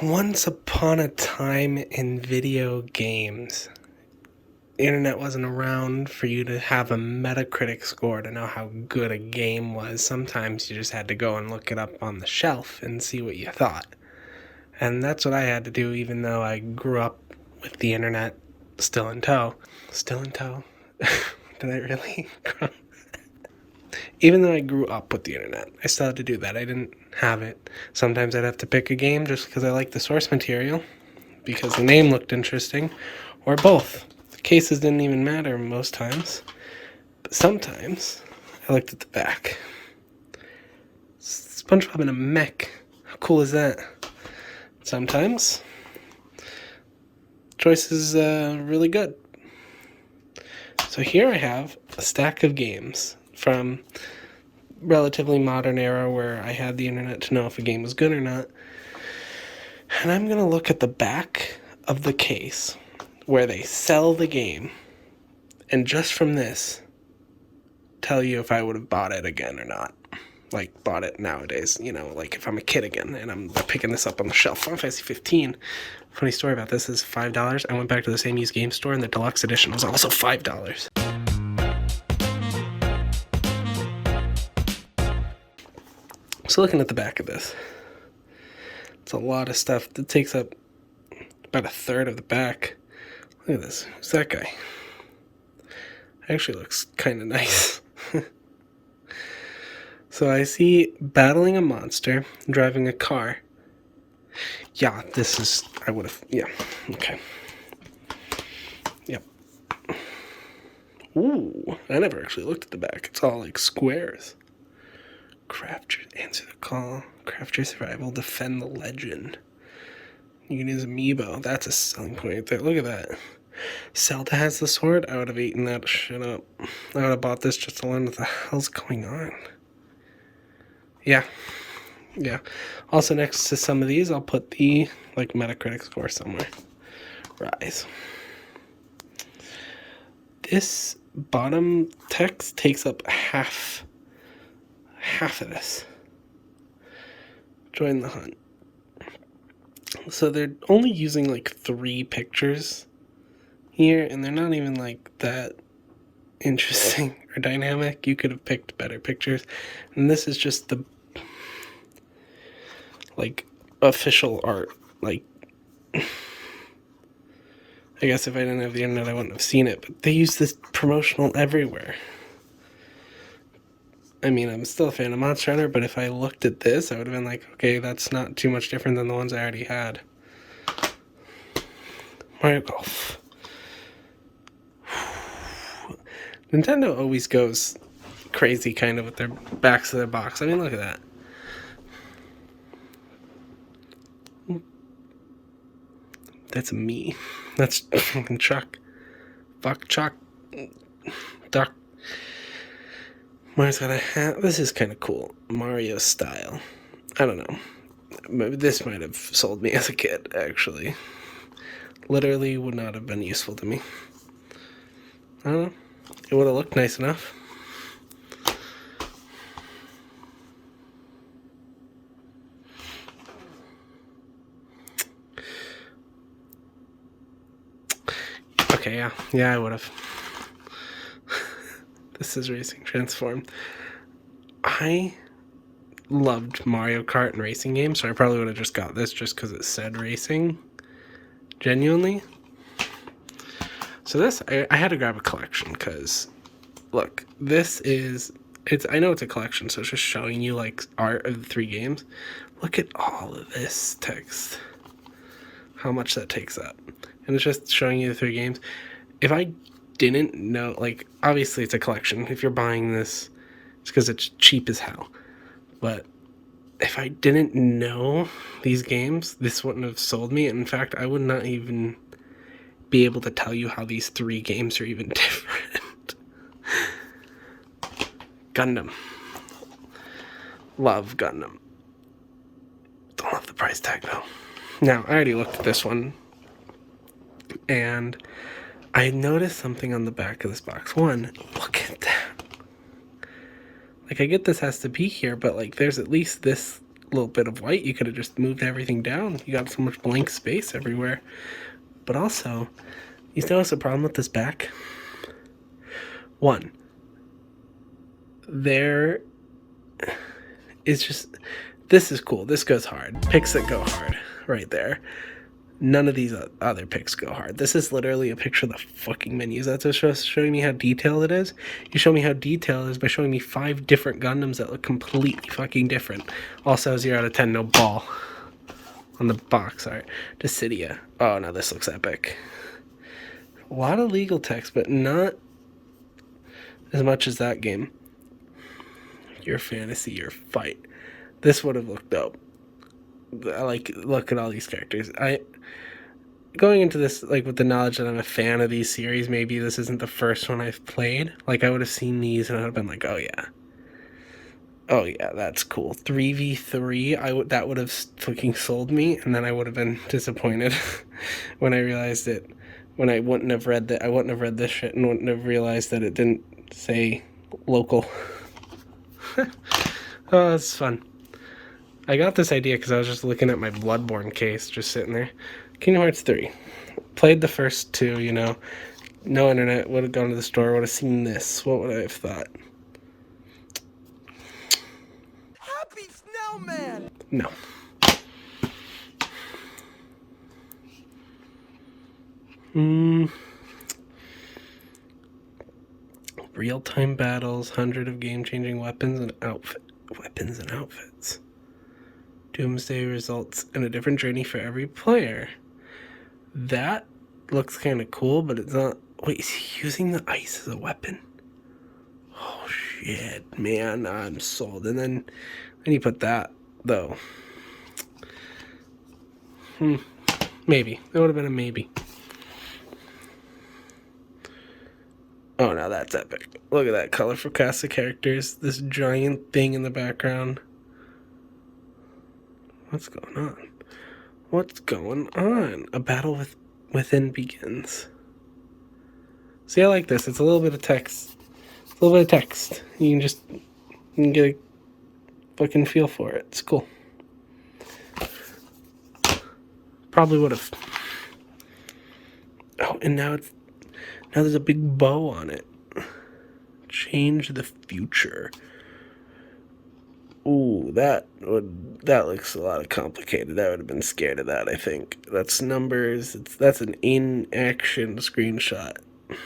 Once upon a time in video games, the internet wasn't around for you to have a Metacritic score to know how good a game was. Sometimes you just had to go and look it up on the shelf and see what you thought. And that's what I had to do, even though I grew up with the internet still in tow. Still in tow? Did I really? Even though I grew up with the internet, I still had to do that. I didn't have it. Sometimes I'd have to pick a game just because I liked the source material, because the name looked interesting, or both. The cases didn't even matter most times, but sometimes I looked at the back. SpongeBob in a mech. How cool is that? Sometimes choice is really good. So here I have a stack of games from relatively modern era where I had the internet to know if a game was good or not. And I'm going to look at the back of the case where they sell the game, and just from this, tell you if I would have bought it again or not. Like, bought it nowadays, like if I'm a kid again and I'm picking this up on the shelf. Final Fantasy 15. Funny story about this is $5. I went back to the same used game store and the deluxe edition was also $5. So looking at the back of this, it's a lot of stuff that takes up about a third of the back. Look at this. Who's that guy? Actually looks kind of nice. So I see battling a monster, driving a car. Yeah, this is, I would have, yeah, okay. Yep. Ooh, I never actually looked at the back. It's all like squares. Craft your, answer the call. Craft your survival, defend the legend. You can use amiibo. That's a selling point right there. Look at that. Zelda has the sword. I would have eaten that shit up. I would have bought this just to learn what the hell's going on. Yeah. Also, next to some of these, I'll put the Metacritic score somewhere. Rise. This bottom text takes up half of this. Join the hunt. So they're only using 3 pictures here, and they're not even that interesting or dynamic. You could have picked better pictures. And this is just the official art. I guess if I didn't have the internet I wouldn't have seen it, but they use this promotional everywhere. I mean, I'm still a fan of Monster Hunter, but if I looked at this, I would have been like, okay, that's not too much different than the ones I already had. Mario Golf. Nintendo always goes crazy kind of with their backs of their box. I mean, look at that. That's me. That's fucking Chuck. Fuck Chuck. Duck. Mario's got a hat. This is kind of cool. Mario style. I don't know. Maybe this might have sold me as a kid, actually. Literally would not have been useful to me. I don't know. It would have looked nice enough. Okay, yeah, I would have. This is Racing Transform. I loved Mario Kart and racing games, so I probably would have just got this just because it said racing. Genuinely. So this, I had to grab a collection because, look, this is, I know it's a collection, so it's just showing you art of the 3 games. Look at all of this text. How much that takes up. And it's just showing you the 3 games. If I didn't know, obviously it's a collection. If you're buying this, it's because it's cheap as hell. But if I didn't know these games, this wouldn't have sold me. In fact, I would not even be able to tell you how these 3 games are even different. Gundam. Love Gundam. Don't love the price tag, though. Now, I already looked at this one, and I noticed something on the back of this box. One, look at that. I get this has to be here, but there's at least this little bit of white. You could have just moved everything down. You got so much blank space everywhere. But also, you notice the problem with this back? One, there is just, this is cool. This goes hard. Picks that go hard right there. None of these other picks go hard. This is literally a picture of the fucking menus. That's just showing me how detailed it is. You show me how detailed it is by showing me 5 different Gundams that look completely fucking different. Also, 0 out of 10, no ball on the box art. Dissidia. Oh, no, this looks epic. A lot of legal text, but not as much as that game. Your fantasy, your fight. This would have looked dope. Like, look at all these characters. Going into this, like, with the knowledge that I'm a fan of these series, maybe this isn't the first one I've played. Like, I would have seen these and I would have been like, oh yeah, that's cool. 3v3, that would have fucking sold me, and then I would have been disappointed when I realized it. When I wouldn't have read that, I wouldn't have read this shit and wouldn't have realized that it didn't say local. Oh, that's fun. I got this idea because I was just looking at my Bloodborne case, just sitting there. Kingdom Hearts 3. Played the first 2, you know. No internet. Would have gone to the store. Would have seen this. What would I have thought? Happy Snowman! No. Real-time battles, 100 of game-changing weapons and outfits. Doomsday results in a different journey for every player. That looks kind of cool, but it's not. Wait, is he using the ice as a weapon? Oh shit, man, I'm sold. And then you put that though. Maybe it would have been a maybe. Oh, now that's epic. Look at that colorful cast of characters. This giant thing in the background. What's going on? What's going on? A battle within begins. See, I like this. It's a little bit of text. It's a little bit of text. You can get a fucking feel for it. It's cool. Probably would have. Oh, and now there's a big bow on it. Change the future. Ooh, that looks a lot complicated. I would have been scared of that, I think. That's numbers. That's an in-action screenshot. And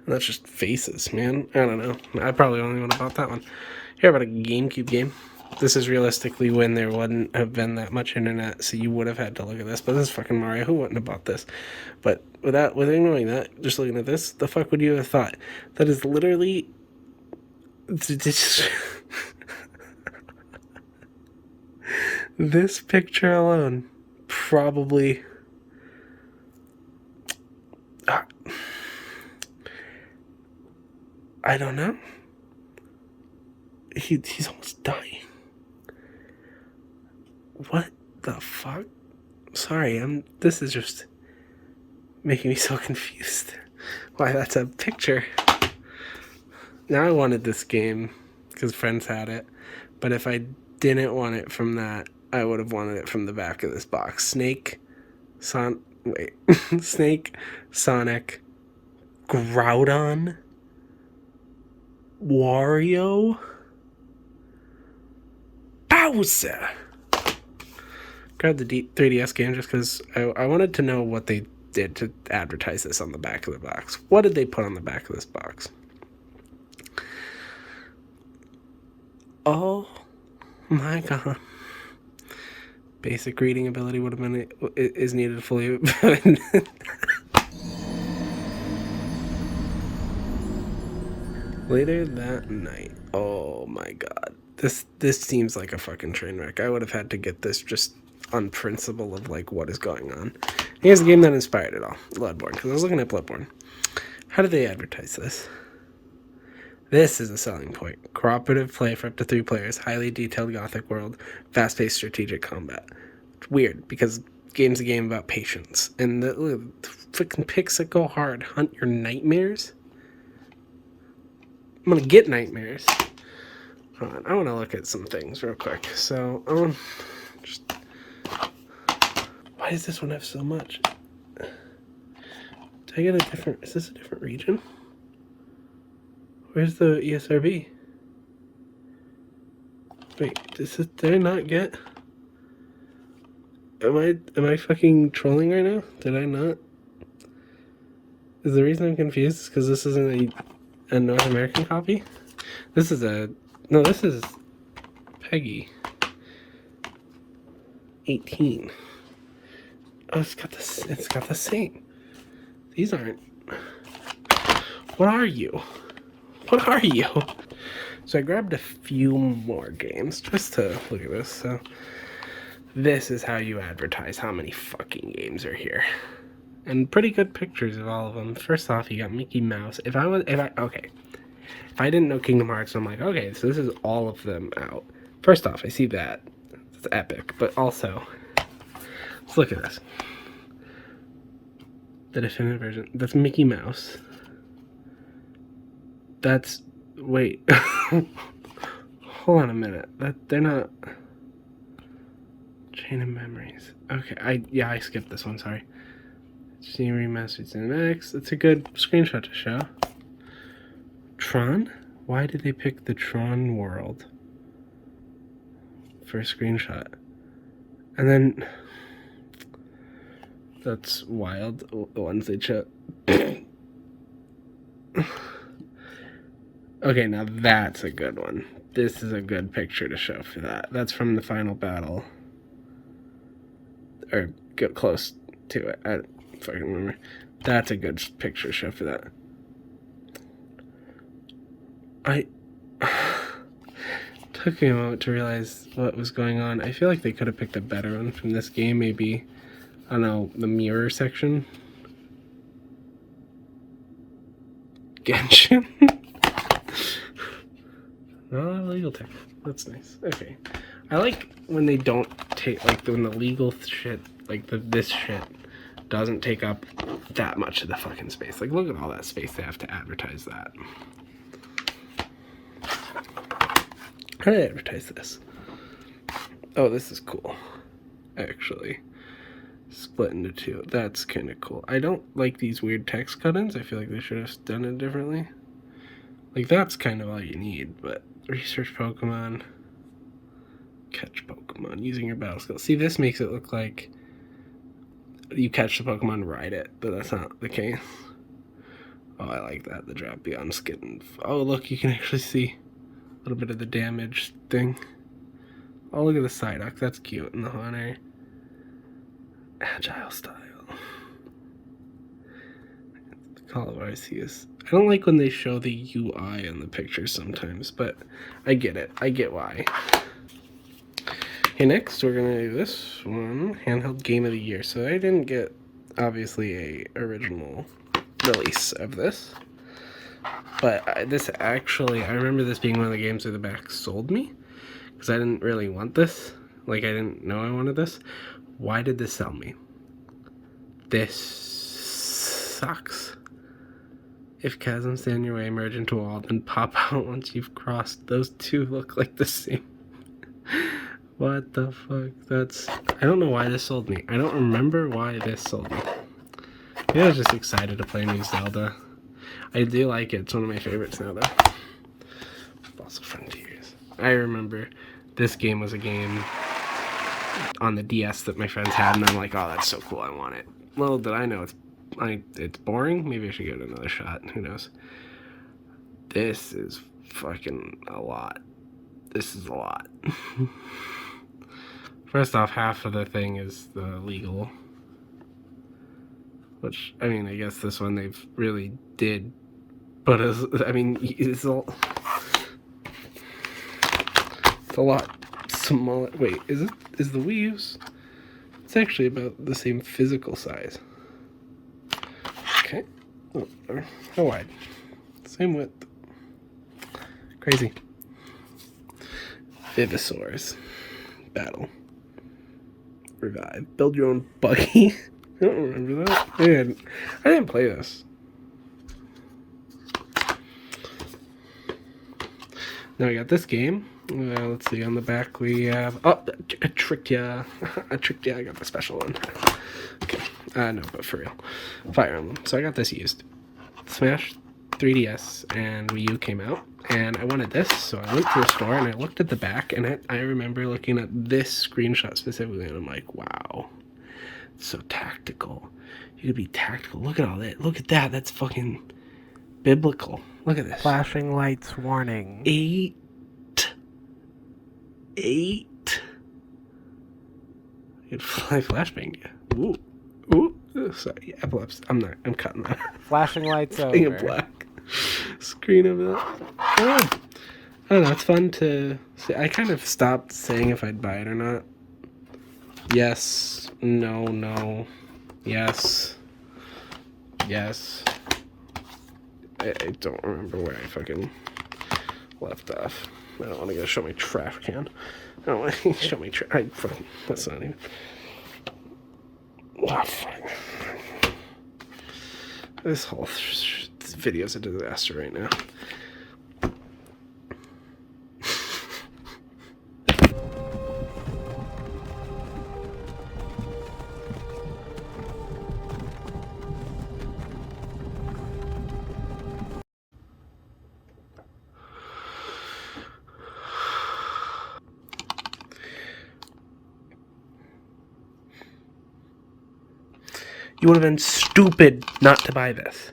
that's just faces, man. I don't know. I probably only would have bought that one. Here about a GameCube game. This is realistically when there wouldn't have been that much internet, so you would have had to look at this. But this is fucking Mario. Who wouldn't have bought this? But without ignoring that, just looking at this, the fuck would you have thought? That is literally... This picture alone probably... I don't know. He's almost dying. What the fuck? Sorry, this is just making me so confused. Why, that's a picture. Now I wanted this game because friends had it, but if I didn't want it from that, I would have wanted it from the back of this box. Snake, Sonic, Groudon, Wario, Bowser. Grabbed the 3DS game just because I wanted to know what they did to advertise this on the back of the box. What did they put on the back of this box? Oh my god. Basic reading ability would have been is needed fully. Later that night. Oh my god. This seems like a fucking train wreck. I would have had to get this just on principle of like what is going on. Here's the game that inspired it all. Bloodborne. Because I was looking at Bloodborne. How did they advertise this? This is a selling point. Cooperative play for up to 3 players. Highly detailed gothic world. Fast-paced strategic combat. It's weird because game's a game about patience. And the freaking picks that go hard. Hunt your nightmares. I'm gonna get nightmares. Hold on, I want to look at some things real quick. So, just... Why does this one have so much? Did I get a different... Is this a different region? Where's the ESRB? Wait, did I not get... Am I fucking trolling right now? Did I not? Is the reason I'm confused is because this isn't a North American copy? This is a... No, this is Peggy. 18. Oh, it's got the same. These aren't... What are you? What are you? So I grabbed a few more games just to look at this. So this is how you advertise how many fucking games are here. And pretty good pictures of all of them. First off, you got Mickey Mouse. If I didn't know Kingdom Hearts, I'm like, okay, so this is all of them out. First off, I see that. It's epic. But also, let's look at this. The definitive version. That's Mickey Mouse. That's... Wait. Hold on a minute. They're not... Chain of Memories. Okay, I skipped this one, sorry. See Remastered Cinematics. It's a good screenshot to show. Tron? Why did they pick the Tron world for a screenshot? And then... That's wild, the ones they chose. Okay, now that's a good one. This is a good picture to show for that. That's from the final battle. Or get close to it. I don't fucking remember. That's a good picture to show for that. Took me a moment to realize what was going on. I feel like they could have picked a better one from this game. Maybe, I don't know, the mirror section. Genshin? No, legal tech. That's nice. Okay. I like when they don't take, like, when the legal shit, like, this shit doesn't take up that much of the fucking space. Like, look at all that space they have to advertise that. How do I advertise this? Oh, this is cool. Actually. Split into two. That's kind of cool. I don't like these weird text cut-ins. I feel like they should have done it differently. Like, that's kind of all you need, but research Pokemon, catch Pokemon using your battle skills. See, this makes it look like you catch the Pokemon, ride it, but that's not the case. Oh, I like that. The drop beyond skin. Oh, look, you can actually see a little bit of the damage thing. Oh, look at the Psyduck. That's cute in the Haunter. Agile style. The Call of Arceus. I don't like when they show the UI in the pictures sometimes, but I get it. I get why. Okay, next we're going to do this one. Handheld Game of the Year. So I didn't get, obviously, a original release of this. But this actually, I remember this being one of the games where the back sold me. Because I didn't really want this. Like, I didn't know I wanted this. Why did this sell me? This sucks. If chasms stand in your way, merge into a wall, then pop out once you've crossed. Those two look like the same. What the fuck? I don't know why this sold me. I don't remember why this sold me. Maybe I was just excited to play new Zelda. I do like it. It's one of my favorites now, though. Fossil Frontiers. I remember this game was a game on the DS that my friends had, and I'm like, oh, that's so cool, I want it. Little did I know it's boring. Maybe I should give it another shot. Who knows? This is fucking a lot. This is a lot. First off, half of the thing is the legal. Which, I mean, I guess this one they've really did. But, I mean, it's a lot smaller. Wait, is the Wii U's? It's actually about the same physical size. Okay. Oh, how wide? Same width. Crazy. Vivosaurs. Battle. Revive. Build your own buggy. I don't remember that. Man, I didn't play this. Now we got this game. Let's see, on the back we have... Oh, I tricked ya. I tricked ya. I got the special one. Okay. No, but for real. Fire Emblem. So I got this used. Smash 3DS and Wii U came out, and I wanted this, so I went to the store and I looked at the back, and I remember looking at this screenshot specifically, and I'm like, wow, it's so tactical. You could be tactical. Look at all that. Look at that. That's fucking biblical. Look at this. Flashing lights warning. Eight. You'd fly flashbang. Yeah. Ooh. Sorry, epilepsy. I'm cutting that. Flashing lights Thing of over. black. Screen of it. Oh. I don't know. It's fun to see. I kind of stopped saying if I'd buy it or not. Yes. No. Yes. I don't remember where I fucking left off. I don't want to go show my trash can. I don't want to show my trash. That's not even. Oh, fuck. This whole video's a disaster right now. You would have been stupid not to buy this.